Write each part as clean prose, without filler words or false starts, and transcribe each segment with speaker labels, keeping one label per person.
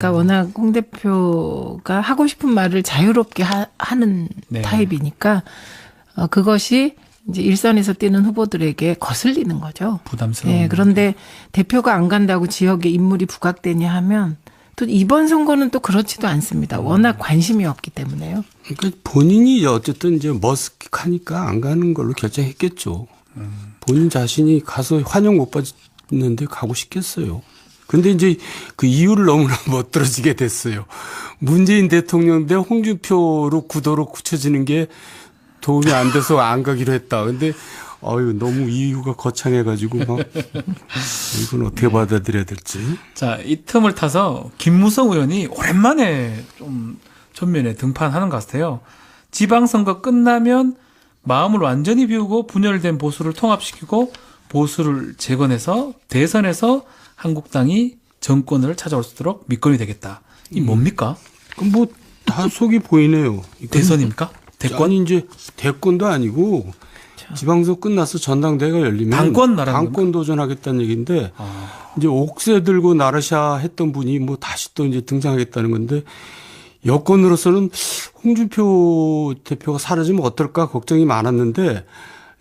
Speaker 1: 그러니까 워낙 홍 대표가 하고 싶은 말을 자유롭게 하는
Speaker 2: 네.
Speaker 1: 타입이니까 그것이 이제 일선에서 뛰는 후보들에게 거슬리는 거죠.
Speaker 2: 부담스러운.
Speaker 1: 네, 그런데 대표가 안 간다고 지역에 인물이 부각되냐 하면 또 이번 선거는 또 그렇지도 않습니다. 워낙 관심이 없기 때문에요.
Speaker 3: 그러니까 본인이 어쨌든 이제 머쓱하니까 안 가는 걸로 결정했겠죠. 본인 자신이 가서 환영 못 받는데 가고 싶겠어요. 근데 이제 그 이유를 너무나 못 들어지게 됐어요. 문재인 대통령 대 홍준표로 구도로 굳혀지는 게 도움이 안 돼서 안 가기로 했다. 근데 너무 이유가 거창해가지고 막 이건 어떻게 받아들여야 될지.
Speaker 2: 자, 이 틈을 타서 김무성 의원이 오랜만에 좀 전면에 등판하는 것 같아요. 지방선거 끝나면 마음을 완전히 비우고 분열된 보수를 통합시키고 보수를 재건해서 대선에서 한국당이 정권을 찾아올 수 있도록 밑건이 되겠다. 이 뭡니까?
Speaker 3: 그럼 뭐 다 속이 보이네요.
Speaker 2: 대선입니까? 대권?
Speaker 3: 아니 이제 대권도 아니고 지방선거 끝나서 전당대회가 열리면
Speaker 2: 당권 말하는
Speaker 3: 당권 도전하겠다는 얘기인데 이제 옥새 들고 나르샤 했던 분이 뭐 다시 또 이제 등장하겠다는 건데 여권으로서는 홍준표 대표가 사라지면 어떨까 걱정이 많았는데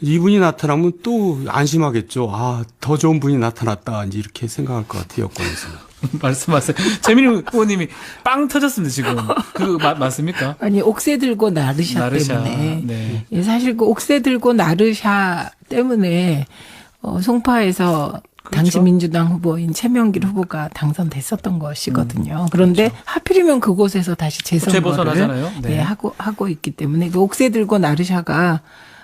Speaker 3: 이분이 나타나면 또 안심하겠죠. 더 좋은 분이 나타났다. 이제 이렇게 생각할 것 같아요, 여권에서는.
Speaker 2: 말씀하세요. 최민우 의원님이 빵 터졌습니다, 지금. 맞습니까?
Speaker 1: 아니, 옥새 들고 나르샤 때문에.
Speaker 2: 네.
Speaker 1: 예, 사실 그 옥새 들고 나르샤 때문에 송파에서 당시
Speaker 2: 그렇죠.
Speaker 1: 민주당 후보인 최명길 후보가 당선됐었던 것이거든요. 그런데
Speaker 2: 그렇죠.
Speaker 1: 하필이면 그곳에서 다시 재선거를
Speaker 2: 재보선하잖아요. 네.
Speaker 1: 예, 하고 있기 때문에 그 옥새 들고 나르샤가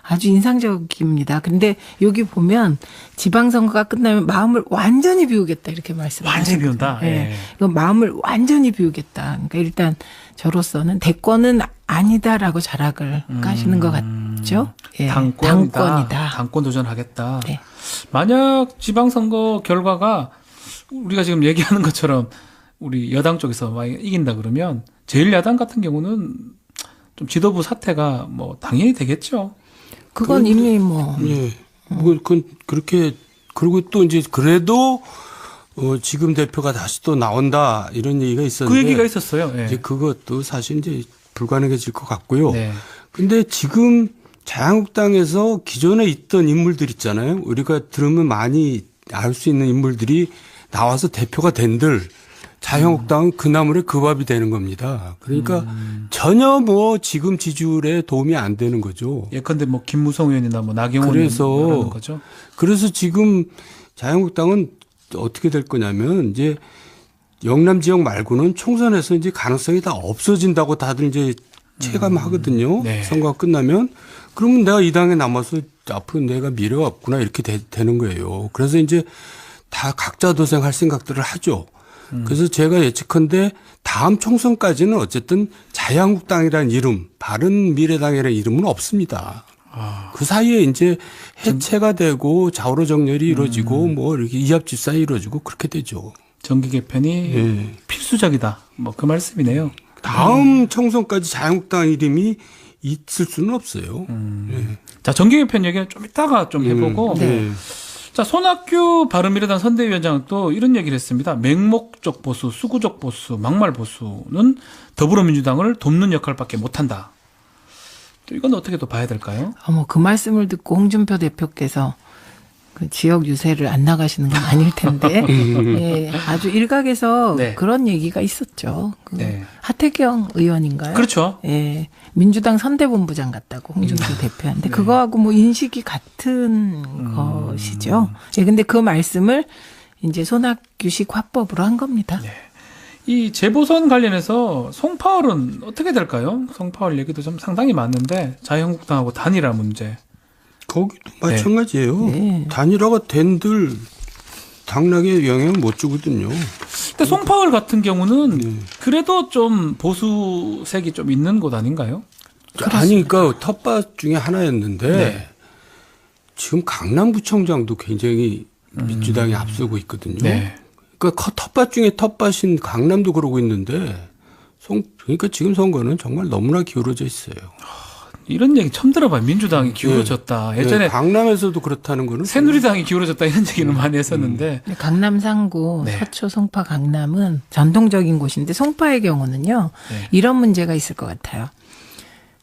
Speaker 1: 아주 인상적입니다. 근데 여기 보면 지방선거가 끝나면 마음을 완전히 비우겠다 이렇게 말씀하셨어요.
Speaker 2: 완전히 비운다.
Speaker 1: 예.
Speaker 2: 예.
Speaker 1: 이건 마음을 완전히 비우겠다. 그러니까 일단 저로서는 대권은 아니다라고 자락을 까시는 것 같죠. 예. 당권이다.
Speaker 2: 당권 도전하겠다.
Speaker 1: 네.
Speaker 2: 만약 지방선거 결과가 우리가 지금 얘기하는 것처럼 우리 여당 쪽에서 막 이긴다 그러면 제1야당 같은 경우는 좀 지도부 사퇴가 뭐 당연히 되겠죠.
Speaker 1: 그건 이미 뭐.
Speaker 3: 예. 그건 그렇게, 그리고 또 이제 그래도, 지금 대표가 다시 또 나온다, 이런 얘기가 있었는데.
Speaker 2: 그 얘기가 있었어요. 예.
Speaker 3: 이제 그것도 사실 이제 불가능해질 것 같고요.
Speaker 2: 네.
Speaker 3: 근데 지금 자유한국당에서 기존에 있던 인물들 있잖아요. 우리가 들으면 많이 알 수 있는 인물들이 나와서 대표가 된들 자유한국당은 그 나물에 그 밥이 되는 겁니다. 그러니까 전혀 뭐 지금 지지율에 도움이 안 되는 거죠.
Speaker 2: 예컨대 뭐 김무성 의원이나 뭐 나경원 의원이라는 거죠.
Speaker 3: 그래서 지금 자유한국당은 어떻게 될 거냐면 이제 영남 지역 말고는 총선에서 이제 가능성이 다 없어진다고 다들 이제 체감하거든요.
Speaker 2: 네.
Speaker 3: 선거가 끝나면 그러면 내가 이 당에 남아서 앞으로 내가 미래가 없구나 이렇게 되는 거예요. 그래서 이제 다 각자 도생할 생각들을 하죠. 그래서 제가 예측컨대 다음 총선까지는 어쨌든 자유한국당이라는 이름, 바른미래당이라는 이름은 없습니다. 그 사이에 이제 해체가 되고 좌우로 정렬이 이루어지고 뭐 이렇게 이합집산이 이루어지고 그렇게 되죠.
Speaker 2: 정기 개편이
Speaker 3: 예.
Speaker 2: 필수적이다. 뭐 그 말씀이네요.
Speaker 3: 다음 총선까지 자유한국당 이름이 있을 수는 없어요. 예.
Speaker 2: 자, 정기 개편 얘기는 좀 이따가 좀 해보고.
Speaker 3: 네.
Speaker 2: 자, 손학규 바른미래당 선대위원장은 또 이런 얘기를 했습니다. 맹목적 보수, 수구적 보수, 막말 보수는 더불어민주당을 돕는 역할밖에 못한다. 또 이건 어떻게 또 봐야 될까요?
Speaker 1: 그 말씀을 듣고 홍준표 대표께서 그 지역 유세를 안 나가시는 건 아닐 텐데 예, 아주 일각에서
Speaker 2: 네.
Speaker 1: 그런 얘기가 있었죠.
Speaker 2: 네.
Speaker 1: 하태경 의원인가요?
Speaker 2: 그렇죠.
Speaker 1: 예, 민주당 선대본부장 같다고 홍준표 대표한테 그거하고 뭐 인식이 같은 것이죠. 예, 근데 그 말씀을 이제 손학규식 화법으로 한 겁니다.
Speaker 2: 네. 이 재보선 관련해서 송파울은 어떻게 될까요? 송파울 얘기도 좀 상당히 많은데 자유한국당하고 단일화 문제.
Speaker 3: 거기도 마찬가지예요.
Speaker 1: 네.
Speaker 3: 단일화가 된들 당락에 영향을 못 주거든요.
Speaker 2: 근데 송파울 같은 경우는 그래도 좀 보수색이 좀 있는 곳 아닌가요?
Speaker 3: 아니, 그러니까 텃밭 중에 하나였는데
Speaker 2: 네.
Speaker 3: 지금 강남구청장도 굉장히 민주당이 앞서고 있거든요.
Speaker 2: 네.
Speaker 3: 그러니까 텃밭 중에 텃밭인 강남도 그러고 있는데 그러니까 지금 선거는 정말 너무나 기울어져 있어요.
Speaker 2: 이런 얘기 처음 들어봐요. 민주당이 기울어졌다. 예전에
Speaker 3: 강남에서도 그렇다는 거는
Speaker 2: 새누리당이 기울어졌다 이런 얘기는 많이 했었는데
Speaker 1: 근데 강남 상구,
Speaker 2: 네.
Speaker 1: 서초, 송파, 강남은 전통적인 곳인데 송파의 경우는요.
Speaker 2: 네.
Speaker 1: 이런 문제가 있을 것 같아요.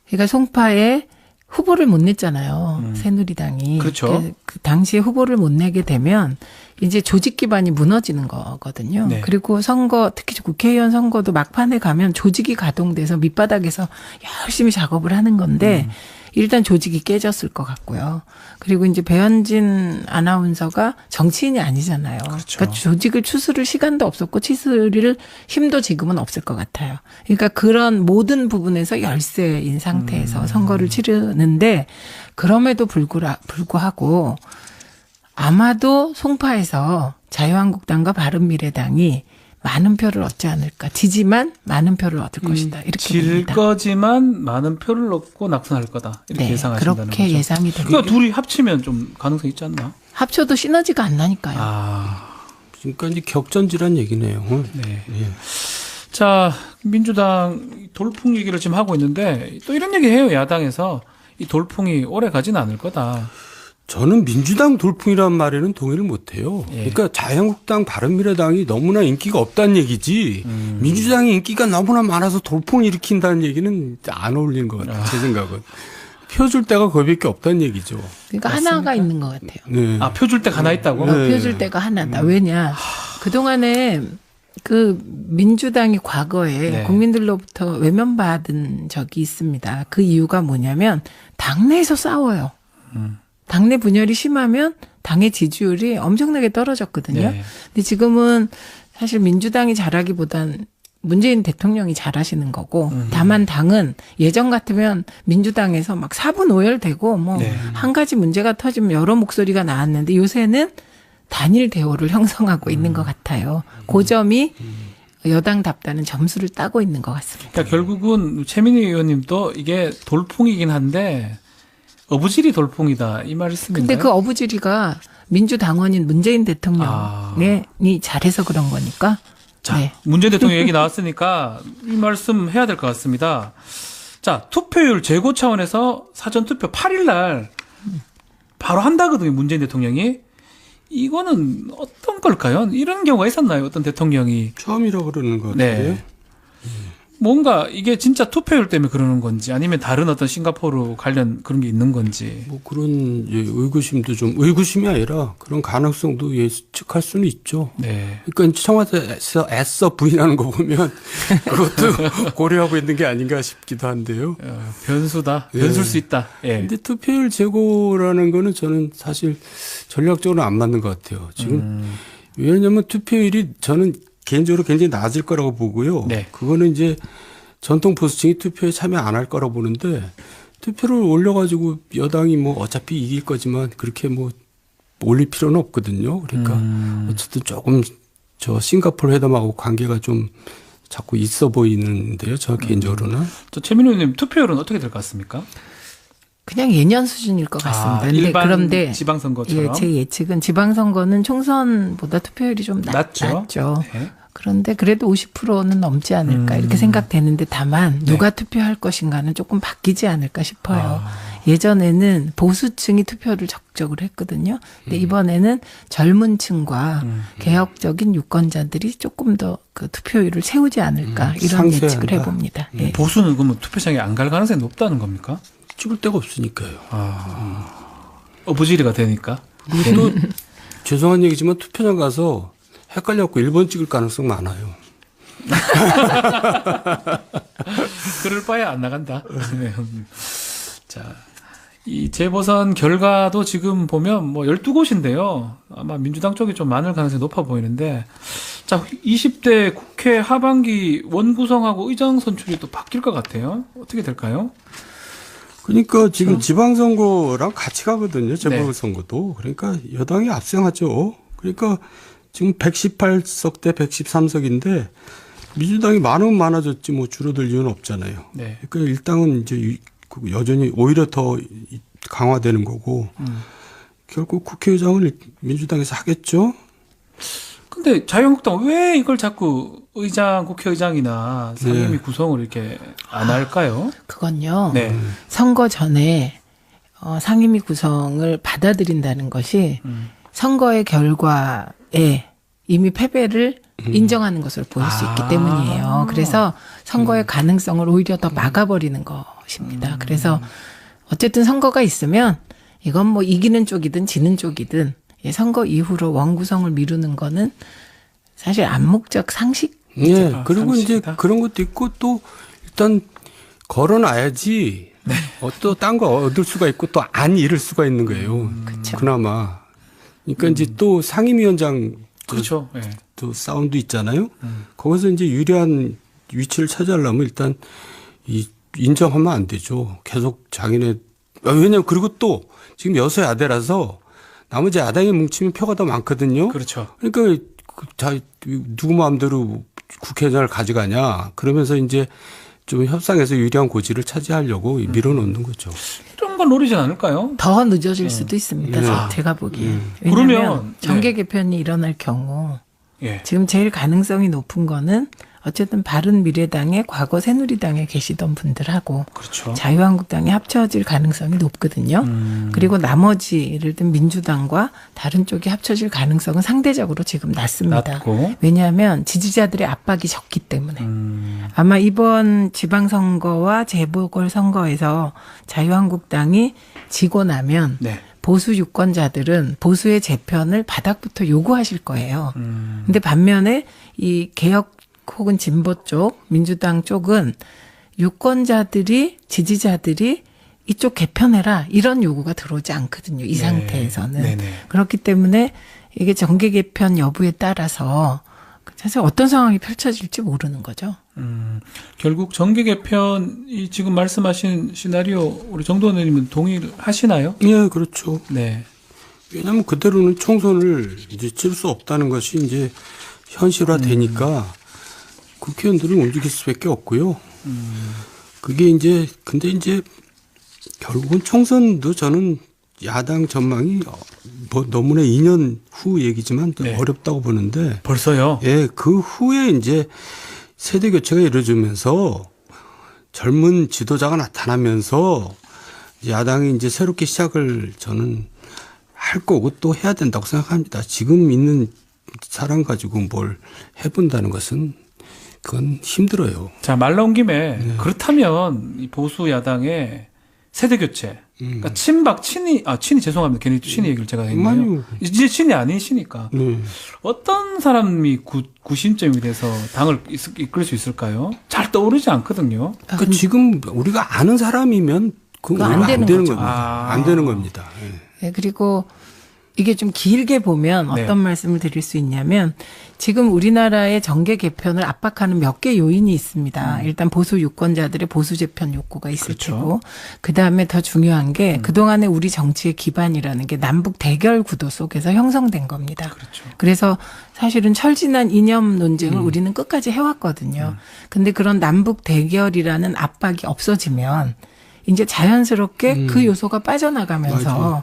Speaker 1: 그러니까 송파에 후보를 못 냈잖아요. 새누리당이.
Speaker 2: 그렇죠.
Speaker 1: 그 당시에 후보를 못 내게 되면 이제 조직 기반이 무너지는 거거든요.
Speaker 2: 네.
Speaker 1: 그리고 선거, 특히 국회의원 선거도 막판에 가면 조직이 가동돼서 밑바닥에서 열심히 작업을 하는 건데 일단 조직이 깨졌을 것 같고요. 그리고 이제 배현진 아나운서가 정치인이 아니잖아요.
Speaker 2: 그렇죠.
Speaker 1: 그러니까 조직을 추스를 시간도 없었고 추스릴 힘도 지금은 없을 것 같아요. 그러니까 그런 모든 부분에서 열세인 상태에서 선거를 치르는데 그럼에도 불구하고 아마도 송파에서 자유한국당과 바른미래당이 많은 표를 얻지 않을까. 지지만 많은 표를 얻을 것이다. 이렇게
Speaker 2: 질
Speaker 1: 봅니다.
Speaker 2: 거지만 많은 표를 얻고 낙선할 거다. 이렇게
Speaker 1: 네,
Speaker 2: 예상하신다는
Speaker 1: 그렇게
Speaker 2: 거죠.
Speaker 1: 예상이 됩니다.
Speaker 2: 그러니까 둘이 합치면 좀 가능성 있지 않나?
Speaker 1: 합쳐도 시너지가 안 나니까요.
Speaker 3: 그러니까 이제 격전지란 얘기네요.
Speaker 2: 네.
Speaker 3: 예.
Speaker 2: 자, 민주당 돌풍 얘기를 지금 하고 있는데 또 이런 얘기 해요. 야당에서 이 돌풍이 오래 가지는 않을 거다.
Speaker 3: 저는 민주당 돌풍이란 말에는 동의를 못해요.
Speaker 2: 예.
Speaker 3: 그러니까 자유한국당, 바른미래당이 너무나 인기가 없다는 얘기지 민주당이 인기가 너무나 많아서 돌풍을 일으킨다는 얘기는 안 어울리는 것 같아요. 제 생각은. 표 줄 데가 거의밖에 없다는 얘기죠.
Speaker 1: 그러니까 하나가 있는 것 같아요.
Speaker 3: 네.
Speaker 2: 아, 표 줄 때 하나 있다고?
Speaker 3: 네.
Speaker 1: 펴줄 때가 하나다. 왜냐. 그동안에 그 민주당이 과거에
Speaker 2: 네.
Speaker 1: 국민들로부터 외면받은 적이 있습니다. 그 이유가 뭐냐면 당내에서 싸워요. 당내 분열이 심하면 당의 지지율이 엄청나게 떨어졌거든요.
Speaker 2: 네.
Speaker 1: 근데 지금은 사실 민주당이 잘하기보단 문재인 대통령이 잘하시는 거고 다만 당은 예전 같으면 민주당에서 막 사분오열되고 뭐
Speaker 2: 네.
Speaker 1: 한 가지 문제가 터지면 여러 목소리가 나왔는데 요새는 단일 대오를 형성하고 있는 것 같아요. 그 점이 여당답다는 점수를 따고 있는 것 같습니다.
Speaker 2: 그러니까 결국은 최민희 의원님도 이게 돌풍이긴 한데 어부질이 돌풍이다 이 말씀인가요?
Speaker 1: 근데 그 어부지리가 민주당원인 문재인 대통령이 잘해서 그런 거니까.
Speaker 2: 자,
Speaker 1: 네.
Speaker 2: 문재인 대통령 얘기 나왔으니까 이 말씀 해야 될 것 같습니다. 자, 투표율 제고 차원에서 사전투표 8일 날 바로 한다거든요, 문재인 대통령이. 이거는 어떤 걸까요? 이런 경우가 있었나요? 어떤 대통령이.
Speaker 3: 처음이라고 그러는 것
Speaker 2: 네.
Speaker 3: 같아요.
Speaker 2: 뭔가 이게 진짜 투표율 때문에 그러는 건지 아니면 다른 어떤 싱가포르 관련 그런 게 있는 건지.
Speaker 3: 뭐 그런 의구심도 좀 의구심이 아니라 그런 가능성도 예측할 수는 있죠.
Speaker 2: 네.
Speaker 3: 그러니까 청와대에서 애써 부인하는 거 보면 그것도 고려하고 있는 게 아닌가 싶기도 한데요.
Speaker 2: 변수다.
Speaker 3: 예.
Speaker 2: 변수일 수 있다. 예.
Speaker 3: 근데 투표율 제고라는 거는 저는 사실 전략적으로 안 맞는 것 같아요. 지금 왜냐하면 투표율이 저는 개인적으로 굉장히 낮을 거라고 보고요.
Speaker 2: 네.
Speaker 3: 그거는 이제 전통 보수층이 투표에 참여 안 할 거라고 보는데 투표를 올려가지고 여당이 뭐 어차피 이길 거지만 그렇게 뭐 올릴 필요는 없거든요. 그러니까 어쨌든 조금 저 싱가포르 회담하고 관계가 좀 자꾸 있어 보이는데요. 저 개인적으로는.
Speaker 2: 저 최민희 의원님 투표율은 어떻게 될 것 같습니까?
Speaker 1: 그냥 예년 수준일 것 같습니다. 근데
Speaker 2: 일반
Speaker 1: 그런데
Speaker 2: 지방선거처럼.
Speaker 1: 예, 제 예측은 지방선거는 총선보다 투표율이 좀 낮죠.
Speaker 2: 네.
Speaker 1: 그런데 그래도 50%는 넘지 않을까 이렇게 생각되는데 다만 누가 투표할 것인가는 조금 바뀌지 않을까 싶어요. 예전에는 보수층이 투표를 적극적으로 했거든요. 근데 이번에는 젊은 층과 개혁적인 유권자들이 조금 더 그 투표율을 채우지 않을까 이런
Speaker 3: 상쇄한다.
Speaker 1: 예측을 해봅니다. 예.
Speaker 2: 보수는 그러면 투표장에 안 갈 가능성이 높다는 겁니까?
Speaker 3: 찍을 데가 없으니까요.
Speaker 2: 어부지리가 되니까.
Speaker 3: 또 죄송한 얘기지만 투표장 가서 헷갈려갖고 1번 찍을 가능성 많아요.
Speaker 2: 그럴 바에 안 나간다. 네. 자, 이 재보선 결과도 지금 보면 뭐 12곳인데요. 아마 민주당 쪽이 좀 많을 가능성이 높아 보이는데, 자, 20대 국회 하반기 원구성하고 의장 선출이 또 바뀔 것 같아요. 어떻게 될까요?
Speaker 3: 그러니까 지금 지방선거랑 같이 가거든요. 재보선거도. 그러니까 여당이 압승하죠. 그러니까 지금 118석 대 113석인데 민주당이 많으면 많아졌지 뭐 줄어들 이유는 없잖아요.
Speaker 2: 네.
Speaker 3: 그러니까 일당은 이제 여전히 오히려 더 강화되는 거고 결국 국회의장을 민주당에서 하겠죠.
Speaker 2: 근데 자유한국당 왜 이걸 자꾸 의장, 국회의장이나 상임위
Speaker 3: 네.
Speaker 2: 구성을 이렇게 안 할까요?
Speaker 1: 그건요.
Speaker 2: 네.
Speaker 1: 선거 전에 상임위 구성을 받아들인다는 것이 선거의 결과에 이미 패배를 인정하는 것으로 보일 수 있기 때문이에요. 그래서 선거의 가능성을 오히려 더 막아버리는 것입니다. 그래서 어쨌든 선거가 있으면 이건 뭐 이기는 쪽이든 지는 쪽이든 선거 이후로 원구성을 미루는 거는 사실 암묵적 상식.
Speaker 3: 예.
Speaker 2: 아,
Speaker 3: 그리고 이제
Speaker 2: 상식이다.
Speaker 3: 그런 것도 있고 또 일단 걸어놔야지 또 딴 거 얻을 수가 있고 또 안 잃을 수가 있는 거예요.
Speaker 1: 그쵸.
Speaker 3: 그나마. 그러니까 이제 또 상임위원장
Speaker 2: 그렇죠. 예.
Speaker 3: 또 싸움도 있잖아요. 거기서 이제 유리한 위치를 차지하려면 일단 인정하면 안 되죠. 계속 자기네 왜냐면 그리고 또 지금 여소야대라서 나머지 야당이 뭉치면 표가 더 많거든요.
Speaker 2: 그렇죠.
Speaker 3: 그러니까 누구 마음대로 국회의장을 가져가냐 그러면서 이제 좀 협상해서 유리한 고지를 차지하려고 밀어놓는 거죠.
Speaker 2: 이런 걸 노리진 않을까요?
Speaker 1: 더 늦어질 수도 있습니다.
Speaker 3: 네.
Speaker 1: 제가 보기엔.
Speaker 2: 그러면,
Speaker 1: 왜냐하면 정계
Speaker 2: 네.
Speaker 1: 개편이 일어날 경우
Speaker 2: 예.
Speaker 1: 지금 제일 가능성이 높은 거는 어쨌든 바른미래당에 과거 새누리당에 계시던 분들하고
Speaker 2: 그렇죠.
Speaker 1: 자유한국당이 합쳐질 가능성이 높거든요. 그리고 나머지 예를 들면 민주당과 다른 쪽이 합쳐질 가능성은 상대적으로 지금 낮습니다.
Speaker 2: 낮고.
Speaker 1: 왜냐하면 지지자들의 압박이 적기 때문에. 아마 이번 지방선거와 재보궐선거에서 자유한국당이 지고 나면
Speaker 2: 네.
Speaker 1: 보수 유권자들은 보수의 재편을 바닥부터 요구하실 거예요. 근데 반면에 이 개혁 혹은 진보 쪽, 민주당 쪽은 유권자들이, 지지자들이 이쪽 개편해라 이런 요구가 들어오지 않거든요. 이
Speaker 2: 네.
Speaker 1: 상태에서는.
Speaker 2: 네네.
Speaker 1: 그렇기 때문에 이게 정계 개편 여부에 따라서 사실 어떤 상황이 펼쳐질지 모르는 거죠.
Speaker 2: 결국 정계 개편이 지금 말씀하신 시나리오 우리 정도원 의원님은 동의를 하시나요?
Speaker 3: 예, 그렇죠.
Speaker 2: 네.
Speaker 3: 왜냐하면 그대로는 총선을 이제 칠 수 없다는 것이 이제 현실화되니까 국회의원들은 움직일 수밖에 없고요. 그게 이제 근데 이제 결국은 총선도 저는 야당 전망이 뭐 너무나 2년 후 얘기지만 또
Speaker 2: 네.
Speaker 3: 어렵다고 보는데
Speaker 2: 벌써요?
Speaker 3: 예, 그 후에 이제 세대 교체가 이루어지면서 젊은 지도자가 나타나면서 야당이 이제 새롭게 시작을 저는 할 거고 또 해야 된다고 생각합니다. 지금 있는 사람 가지고 뭘 해본다는 것은 그건 힘들어요.
Speaker 2: 자, 말 나온 김에 그렇다면 이 보수 야당의 세대 교체. 그러니까 친이 죄송합니다. 괜히 친이 얘기를 제가 했네요.
Speaker 3: 아니요.
Speaker 2: 이제 친이 아니시니까.
Speaker 3: 네.
Speaker 2: 어떤 사람이 구심점이 돼서 당을 이끌 수 있을까요? 잘 떠오르지 않거든요.
Speaker 3: 그러니까 지금 우리가 아는 사람이면
Speaker 1: 그거
Speaker 3: 그건
Speaker 1: 안
Speaker 3: 안
Speaker 1: 되는
Speaker 3: 되는
Speaker 1: 거죠.
Speaker 3: 겁니다. 안 되는 겁니다. 예.
Speaker 1: 네, 그리고 이게 좀 길게 보면 어떤
Speaker 2: 네.
Speaker 1: 말씀을 드릴 수 있냐면 지금 우리나라의 정계 개편을 압박하는 몇 개 요인이 있습니다. 일단 보수 유권자들의 보수 재편 욕구가 있을
Speaker 2: 그렇죠.
Speaker 1: 테고 그다음에 더 중요한 게 그동안의 우리 정치의 기반이라는 게 남북 대결 구도 속에서 형성된 겁니다.
Speaker 2: 그렇죠.
Speaker 1: 그래서 사실은 철진한 이념 논쟁을 우리는 끝까지 해왔거든요. 근데 그런 남북 대결이라는 압박이 없어지면 이제 자연스럽게 그 요소가 빠져나가면서
Speaker 3: 맞아요.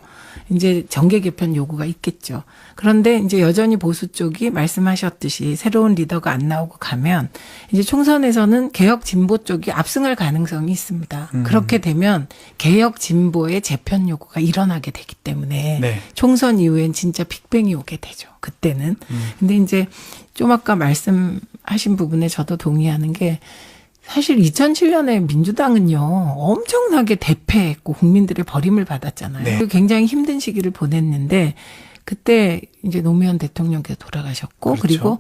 Speaker 1: 이제 정계 개편 요구가 있겠죠. 그런데 이제 여전히 보수 쪽이 말씀하셨듯이 새로운 리더가 안 나오고 가면 이제 총선에서는 개혁 진보 쪽이 압승할 가능성이 있습니다. 그렇게 되면 개혁 진보의 재편 요구가 일어나게 되기 때문에
Speaker 2: 네.
Speaker 1: 총선 이후엔 진짜 빅뱅이 오게 되죠. 그때는. 근데 이제 좀 아까 말씀하신 부분에 저도 동의하는 게 사실 2007년에 민주당은요, 엄청나게 대패했고 국민들의 버림을 받았잖아요.
Speaker 2: 네.
Speaker 1: 굉장히 힘든 시기를 보냈는데, 그때 이제 노무현 대통령께서 돌아가셨고,
Speaker 2: 그렇죠.
Speaker 1: 그리고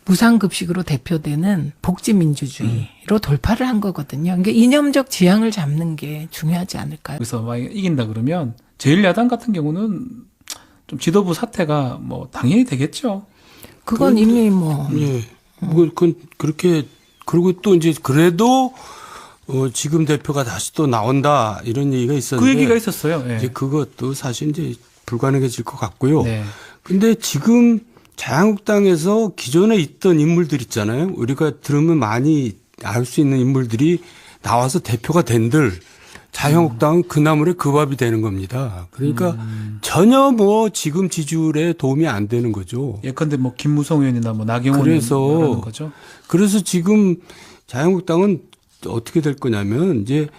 Speaker 1: 무상급식으로 대표되는 복지민주주의로 돌파를 한 거거든요. 그러니까 이념적 지향을 잡는 게 중요하지 않을까요?
Speaker 2: 그래서 막 이긴다 그러면 제1야당 같은 경우는 좀 지도부 사퇴가 뭐 당연히 되겠죠.
Speaker 1: 그건 이미 뭐,
Speaker 3: 예. 그건 그렇게 그리고 또 이제 그래도 지금 대표가 다시 또 나온다 이런 얘기가 있었는데
Speaker 2: 그 얘기가 있었어요. 예.
Speaker 3: 이제 그것도 사실 이제 불가능해질 것 같고요.
Speaker 2: 네.
Speaker 3: 근데 지금 자유한국당에서 기존에 있던 인물들 있잖아요. 우리가 들으면 많이 알 수 있는 인물들이 나와서 대표가 된들 자유한국당은 그 나물에 그 밥이 되는 겁니다. 그러니까 전혀 뭐 지금 지지율에 도움이 안 되는 거죠.
Speaker 2: 예컨대 뭐 김무성 의원이나 뭐 나경원
Speaker 3: 그래서
Speaker 2: 의원이라는 거죠.
Speaker 3: 그래서 지금 자유한국당은 어떻게 될 거냐면 이제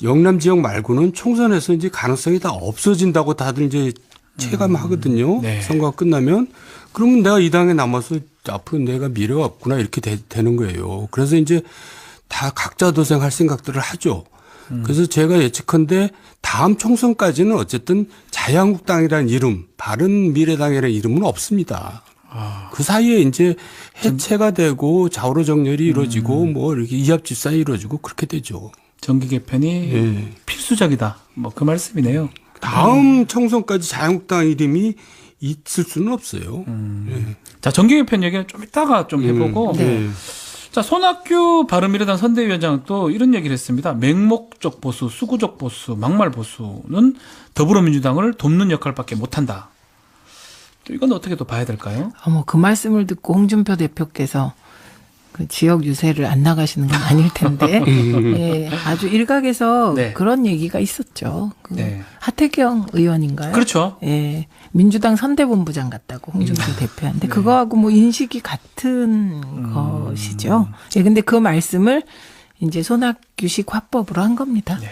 Speaker 3: 영남 지역 말고는 총선에서 이제 가능성이 다 없어진다고 다들 이제 체감하거든요.
Speaker 2: 네.
Speaker 3: 선거가 끝나면 그러면 내가 이 당에 남아서 앞으로 내가 미래가 없구나 이렇게 되는 거예요. 그래서 이제 다 각자 도생할 생각들을 하죠. 그래서 제가 예측컨대 다음 총선까지는 어쨌든 자유한국당이라는 이름, 바른미래당이라는 이름은 없습니다. 그 사이에 이제 해체가 되고 좌우로 정렬이 이루어지고 뭐 이렇게 이합집산이 이루어지고 그렇게 되죠.
Speaker 2: 정기 개편이
Speaker 3: 예.
Speaker 2: 필수적이다. 뭐 그 말씀이네요.
Speaker 3: 다음 총선까지 자유한국당 이름이 있을 수는 없어요. 예.
Speaker 2: 자, 정기 개편 얘기는 좀 이따가 좀 해보고.
Speaker 3: 네.
Speaker 2: 자, 손학규 바른미래당 선대위원장은 또 이런 얘기를 했습니다. 맹목적 보수, 수구적 보수, 막말 보수는 더불어민주당을 돕는 역할밖에 못한다. 또 이건 어떻게 또 봐야 될까요?
Speaker 1: 그 말씀을 듣고 홍준표 대표께서 그 지역 유세를 안 나가시는 건 아닐 텐데, 예, 아주 일각에서
Speaker 2: 네.
Speaker 1: 그런 얘기가 있었죠. 그
Speaker 2: 네.
Speaker 1: 하태경 의원인가요?
Speaker 2: 그렇죠.
Speaker 1: 예, 민주당 선대본부장 같다고 홍준표 대표한테 그거하고 뭐 인식이 같은 것이죠. 예, 근데 그 말씀을 이제 손학규식 화법으로 한 겁니다.
Speaker 2: 네.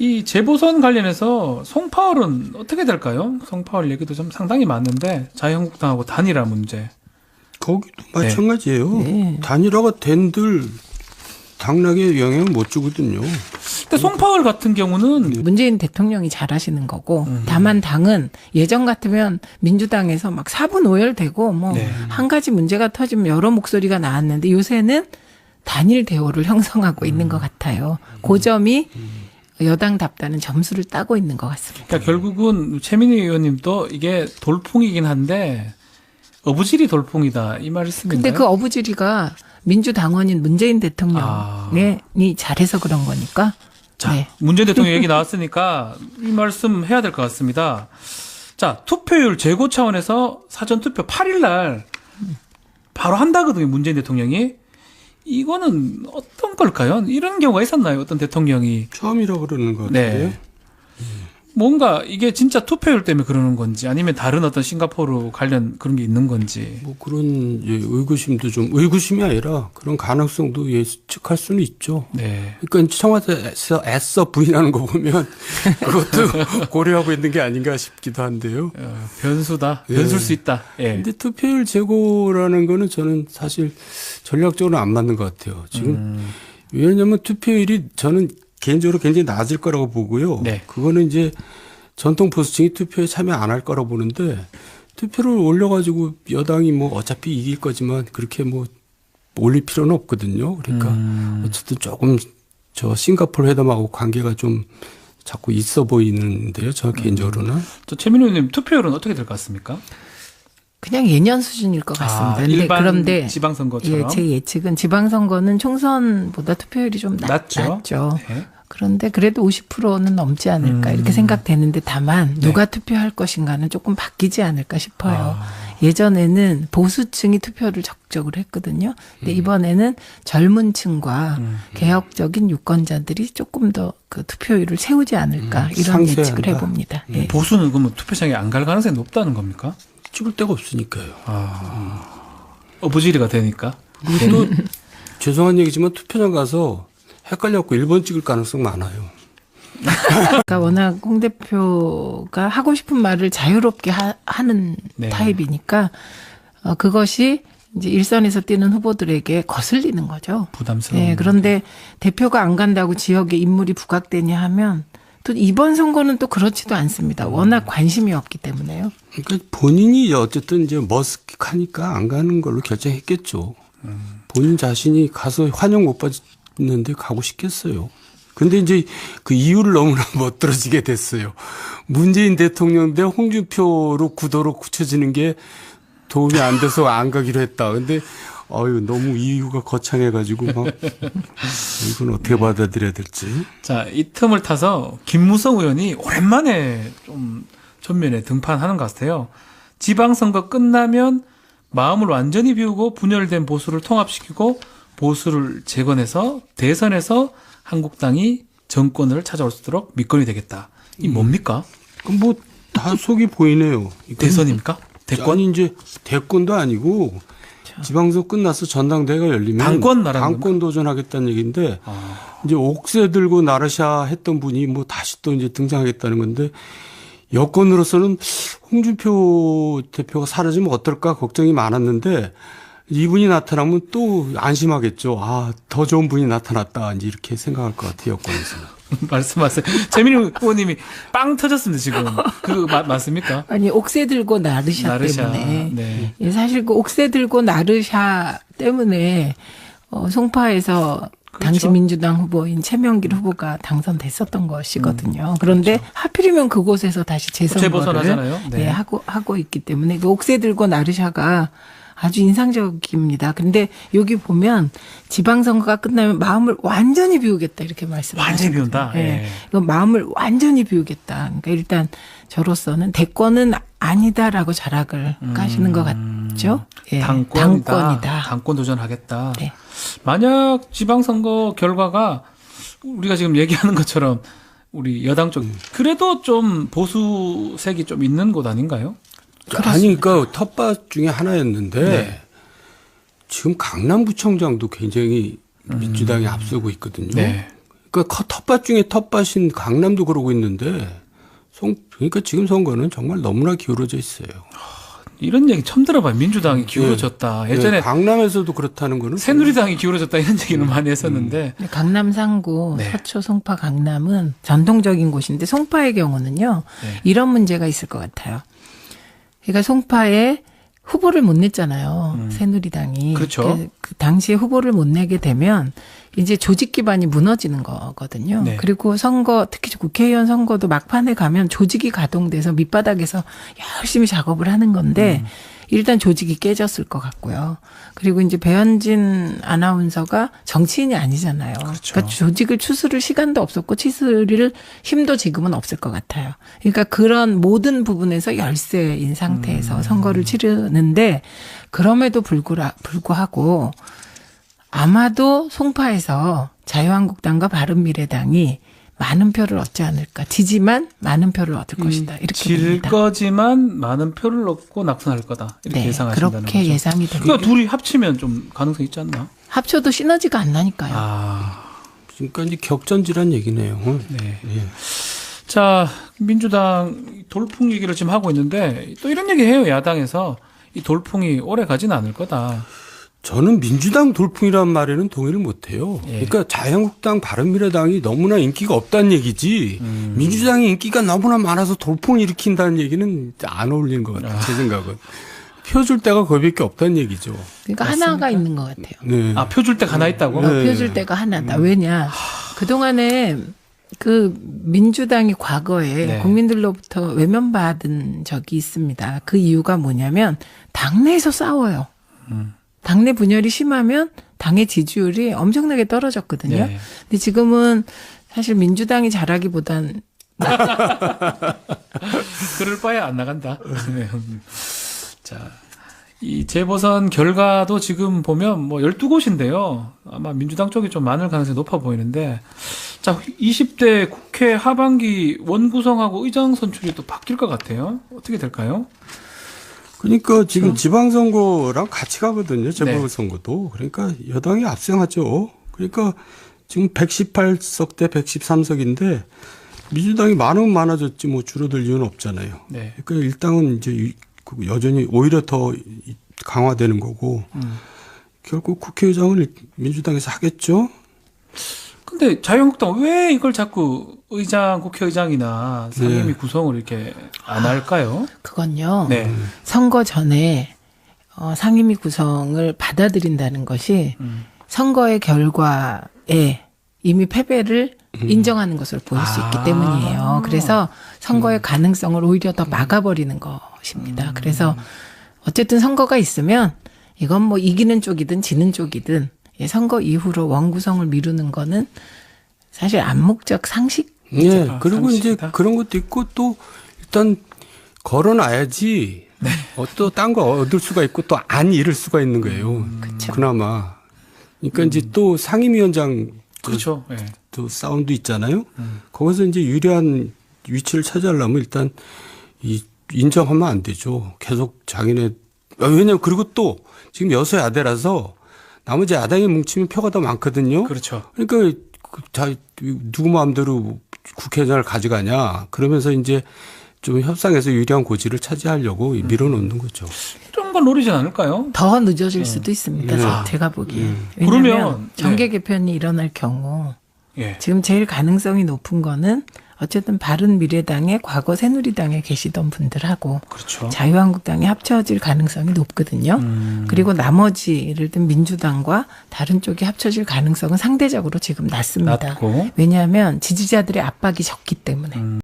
Speaker 2: 이 재보선 관련해서 송파울은 어떻게 될까요? 송파울 얘기도 좀 상당히 많은데 자유한국당하고 단일화 문제.
Speaker 3: 거기도 마찬가지예요.
Speaker 1: 네.
Speaker 3: 단일화가 된들 당락에 영향을 못 주거든요.
Speaker 2: 근데 송파울 같은 경우는
Speaker 1: 문재인 대통령이 잘하시는 거고, 다만 당은 예전 같으면 민주당에서 막 사분 오열되고 뭐
Speaker 2: 네.
Speaker 1: 한 가지 문제가 터지면 여러 목소리가 나왔는데 요새는 단일 대오를 형성하고 있는 것 같아요. 그 점이 여당답다는 점수를 따고 있는 것 같습니다.
Speaker 2: 그러니까 결국은 최민희 의원님도 이게 돌풍이긴 한데 어부질이 돌풍이다 이 말씀인가요?
Speaker 1: 근데 그 어부지리가 민주당원인 문재인 대통령이 잘해서 그런 거니까.
Speaker 2: 자,
Speaker 1: 네.
Speaker 2: 문재인 대통령 얘기 나왔으니까 이 말씀 해야 될 것 같습니다. 자, 투표율 제고 차원에서 사전투표 8일 날 바로 한다거든요, 문재인 대통령이. 이거는 어떤 걸까요? 이런 경우가 있었나요? 어떤 대통령이.
Speaker 3: 처음이라고 그러는 것
Speaker 2: 네.
Speaker 3: 같아요.
Speaker 2: 뭔가 이게 진짜 투표율 때문에 그러는 건지 아니면 다른 어떤 싱가포르 관련 그런 게 있는 건지.
Speaker 3: 뭐 그런 의구심도 좀 의구심이 아니라 그런 가능성도 예측할 수는 있죠.
Speaker 2: 네.
Speaker 3: 그러니까 청와대에서 애써 부인하는 거 보면 그것도 고려하고 있는 게 아닌가 싶기도 한데요.
Speaker 2: 변수다.
Speaker 3: 예.
Speaker 2: 변수일 수 있다. 예.
Speaker 3: 근데 투표율 제고라는 거는 저는 사실 전략적으로 안 맞는 것 같아요. 지금 왜냐하면 투표율이 저는 개인적으로 굉장히 낮을 거라고 보고요.
Speaker 2: 네.
Speaker 3: 그거는 이제 전통 보수층이 투표에 참여 안 할 거라고 보는데 투표를 올려가지고 여당이 뭐 어차피 이길 거지만 그렇게 뭐 올릴 필요는 없거든요. 그러니까 어쨌든 조금 저 싱가포르 회담하고 관계가 좀 자꾸 있어 보이는데요. 저 개인적으로는.
Speaker 2: 저 최민호 의원님 투표율은 어떻게 될 것 같습니까?
Speaker 1: 그냥 예년 수준일 것 같습니다. 근데
Speaker 2: 일반
Speaker 1: 그런데
Speaker 2: 지방선거처럼.
Speaker 1: 예, 제 예측은 지방선거는 총선보다 투표율이 좀
Speaker 2: 낮죠.
Speaker 1: 낮죠.
Speaker 2: 네.
Speaker 1: 그런데 그래도 50%는 넘지 않을까 이렇게 생각되는데 다만 누가 투표할 것인가는 조금 바뀌지 않을까 싶어요. 예전에는 보수층이 투표를 적극적으로 했거든요. 근데 이번에는 젊은 층과 개혁적인 유권자들이 조금 더 그 투표율을 세우지 않을까 이런
Speaker 3: 상쇄한다.
Speaker 1: 예측을 해봅니다. 예.
Speaker 2: 보수는 그러면 투표장에 안 갈 가능성이 높다는 겁니까?
Speaker 3: 찍을 데가 없으니까요.
Speaker 2: 어부지리가 되니까.
Speaker 3: 그리고 또 죄송한 얘기지만 투표장 가서 헷갈려갖고 1번 찍을 가능성 많아요.
Speaker 1: 그러니까 워낙 홍 대표가 하고 싶은 말을 자유롭게 하는
Speaker 2: 네.
Speaker 1: 타입이니까 그것이 이제 일선에서 뛰는 후보들에게 거슬리는 거죠.
Speaker 2: 부담스러운.
Speaker 1: 네, 그런데 대표가 안 간다고 지역에 인물이 부각되냐 하면 또 이번 선거는 또 그렇지도 않습니다. 워낙 관심이 없기 때문에요.
Speaker 3: 그러니까 본인이 어쨌든 이제 머쓱하니까 안 가는 걸로 결정했겠죠. 본인 자신이 가서 환영 못 받는데 가고 싶겠어요. 근데 이제 그 이유를 너무나 멋들어지게 됐어요. 문재인 대통령 대 홍준표로 구도로 굳혀지는 게 도움이 안 돼서 안 가기로 했다. 근데 너무 이유가 거창해가지고 막 이건 어떻게 받아들여야 될지.
Speaker 2: 자, 이 틈을 타서 김무성 의원이 오랜만에 좀 전면에 등판하는 것 같아요. 지방선거 끝나면 마음을 완전히 비우고 분열된 보수를 통합시키고 보수를 재건해서 대선에서 한국당이 정권을 찾아올 수 있도록 밑거름이 되겠다. 이 뭡니까?
Speaker 3: 뭐 다 속이 보이네요. 이건
Speaker 2: 대선입니까? 대권?
Speaker 3: 아니 이제 대권도 아니고 지방선거 끝나서 전당대회가 열리면
Speaker 2: 당권 말하는
Speaker 3: 당권 도전하겠다는 얘기인데 이제 옥새 들고 나르샤 했던 분이 뭐 다시 또 이제 등장하겠다는 건데 여권으로서는 홍준표 대표가 사라지면 어떨까 걱정이 많았는데 이분이 나타나면 또 안심하겠죠. 아, 더 좋은 분이 나타났다. 이제 이렇게 생각할 것 같아요, 여권에서는.
Speaker 2: 말씀하세요. 재민우 의원님이 빵 터졌습니다, 지금. 그거 맞습니까?
Speaker 1: 아니 옥새 들고 나르샤 때문에
Speaker 2: 네.
Speaker 1: 예, 사실 그 옥새 들고 나르샤 때문에 송파에서 당시 민주당 후보인 최명길 후보가 당선됐었던 것이거든요. 그런데 하필이면 그곳에서 다시 재선거를
Speaker 2: 재보선하잖아요. 네.
Speaker 1: 예, 하고 있기 때문에 그 옥새 들고 나르샤가 아주 인상적입니다. 근데 여기 보면 지방선거가 끝나면 마음을 완전히 비우겠다 이렇게 말씀하셨어요.
Speaker 2: 완전히 비운다?
Speaker 1: 예.
Speaker 2: 예.
Speaker 1: 이건 마음을 완전히 비우겠다. 그러니까 일단 저로서는 대권은 아니다라고 자락을 까시는 것 같죠. 예. 당권이다.
Speaker 2: 당권 도전하겠다.
Speaker 1: 네.
Speaker 2: 만약 지방선거 결과가 우리가 지금 얘기하는 것처럼 우리 여당 쪽 그래도 좀 보수색이 좀 있는 곳 아닌가요?
Speaker 3: 아니, 그러니까 텃밭 중에 하나였는데
Speaker 2: 네.
Speaker 3: 지금 강남구청장도 굉장히 민주당이 앞서고 있거든요.
Speaker 2: 네.
Speaker 3: 그러니까 텃밭 중에 텃밭인 강남도 그러고 있는데 그러니까 지금 선거는 정말 너무나 기울어져 있어요.
Speaker 2: 이런 얘기 처음 들어봐요. 민주당이 기울어졌다.
Speaker 3: 네.
Speaker 2: 예전에
Speaker 3: 강남에서도 그렇다는 거는
Speaker 2: 새누리당이 기울어졌다 이런 얘기는 많이 했었는데
Speaker 1: 강남 상구,
Speaker 2: 네.
Speaker 1: 서초, 송파, 강남은 전통적인 곳인데 송파의 경우는요.
Speaker 2: 네.
Speaker 1: 이런 문제가 있을 것 같아요. 그러니까 송파에 후보를 못 냈잖아요. 새누리당이.
Speaker 2: 그렇죠.
Speaker 1: 그러니까 그 당시에 후보를 못 내게 되면 이제 조직 기반이 무너지는 거거든요.
Speaker 2: 네.
Speaker 1: 그리고 선거, 특히 국회의원 선거도 막판에 가면 조직이 가동돼서 밑바닥에서 열심히 작업을 하는 건데 일단 조직이 깨졌을 것 같고요. 그리고 이제 배현진 아나운서가 정치인이 아니잖아요.
Speaker 2: 그렇죠.
Speaker 1: 그러니까 조직을 추스를 시간도 없었고 추스릴 힘도 지금은 없을 것 같아요. 그러니까 그런 모든 부분에서 열세인 상태에서 선거를 치르는데 그럼에도 불구하고 아마도 송파에서 자유한국당과 바른미래당이 많은 표를 얻지 않을까. 지지만 많은 표를 얻을 것이다. 이렇게
Speaker 2: 질
Speaker 1: 봅니다.
Speaker 2: 거지만 많은 표를 얻고 낙선할 거다. 이렇게
Speaker 1: 네,
Speaker 2: 예상하신다는
Speaker 1: 그렇게
Speaker 2: 거죠.
Speaker 1: 예상이 됩니다.
Speaker 2: 그러니까 둘이 합치면 좀 가능성 있지 않나?
Speaker 1: 합쳐도 시너지가 안 나니까요.
Speaker 3: 그러니까 이제 격전지란 얘기네요.
Speaker 2: 네.
Speaker 3: 예.
Speaker 2: 자, 민주당 돌풍 얘기를 지금 하고 있는데 또 이런 얘기 해요. 야당에서 이 돌풍이 오래 가지는 않을 거다.
Speaker 3: 저는 민주당 돌풍이란 말에는 동의를 못해요.
Speaker 2: 예.
Speaker 3: 그러니까 자유한국당, 바른미래당이 너무나 인기가 없다는 얘기지 민주당이 인기가 너무나 많아서 돌풍을 일으킨다는 얘기는 안 어울리는 것 같아요. 제 생각은. 표 줄 데가 거의밖에 없다는 얘기죠.
Speaker 1: 그러니까 하나가 있는 것 같아요.
Speaker 3: 네.
Speaker 2: 아, 표 줄 때 하나 있다고?
Speaker 3: 네.
Speaker 1: 표 줄 때가 하나다. 왜냐. 그동안에 그 민주당이 과거에
Speaker 2: 네.
Speaker 1: 국민들로부터 외면받은 적이 있습니다. 그 이유가 뭐냐면 당내에서 싸워요. 당내 분열이 심하면 당의 지지율이 엄청나게 떨어졌거든요.
Speaker 2: 네.
Speaker 1: 근데 지금은 사실 민주당이 잘하기보단
Speaker 2: 그럴 바에 안 나간다. 네. 자, 이 재보선 결과도 지금 보면 뭐 12곳인데요. 아마 민주당 쪽이 좀 많을 가능성이 높아 보이는데, 자, 20대 국회 하반기 원구성하고 의장 선출이 또 바뀔 것 같아요. 어떻게 될까요?
Speaker 3: 그러니까 지금 지방선거랑 같이 가거든요. 재보선거도.
Speaker 2: 네.
Speaker 3: 그러니까 여당이 압승하죠. 그러니까 지금 118석 대 113석인데 민주당이 많으면 많아졌지 뭐 줄어들 이유는 없잖아요.
Speaker 2: 네.
Speaker 3: 그러니까 일당은 이제 여전히 오히려 더 강화되는 거고 결국 국회의장을 민주당에서 하겠죠.
Speaker 2: 근데 자유한국당 왜 이걸 자꾸 의장, 국회의장이나 상임위
Speaker 3: 네.
Speaker 2: 구성을 이렇게 안 할까요?
Speaker 1: 그건요.
Speaker 2: 네.
Speaker 1: 선거 전에 상임위 구성을 받아들인다는 것이 선거의 결과에 이미 패배를 인정하는 것으로 보일 수 있기 때문이에요. 그래서 선거의 가능성을 오히려 더 막아버리는 것입니다. 그래서 어쨌든 선거가 있으면 이건 뭐 이기는 쪽이든 지는 쪽이든 선거 이후로 원구성을 미루는 거는 사실 암묵적 상식.
Speaker 3: 네.
Speaker 2: 아,
Speaker 3: 그리고 이제
Speaker 2: 상식이다.
Speaker 3: 그런 것도 있고 또 일단 걸어놔야지 또 딴 거 얻을 수가 있고 또 안 잃을 수가 있는 거예요. 그나마. 그러니까 이제 또 상임위원장
Speaker 2: 그렇죠. 예.
Speaker 3: 또 사운드 있잖아요. 거기서 이제 유리한 위치를 차지하려면 일단 인정하면 안 되죠. 계속 자기네 왜냐면 그리고 또 지금 여소 야대라서 나머지 야당이 뭉치면 표가 더 많거든요.
Speaker 2: 그렇죠.
Speaker 3: 그러니까 누구 마음대로 국회의장을 가져가냐. 그러면서 이제 좀 협상에서 유리한 고지를 차지하려고 밀어놓는 거죠.
Speaker 2: 이런 걸 노리진 않을까요?
Speaker 1: 더 늦어질 수도 있습니다.
Speaker 3: 네.
Speaker 1: 제가 보기엔.
Speaker 2: 그러면,
Speaker 1: 왜냐하면 정계 개편이 일어날 경우
Speaker 2: 예.
Speaker 1: 지금 제일 가능성이 높은 거는 어쨌든 바른미래당에 과거 새누리당에 계시던 분들하고
Speaker 2: 그렇죠.
Speaker 1: 자유한국당이 합쳐질 가능성이 높거든요. 그리고 나머지 예를 들면 민주당과 다른 쪽이 합쳐질 가능성은 상대적으로 지금 낮습니다.
Speaker 2: 낮고.
Speaker 1: 왜냐하면 지지자들의 압박이 적기 때문에.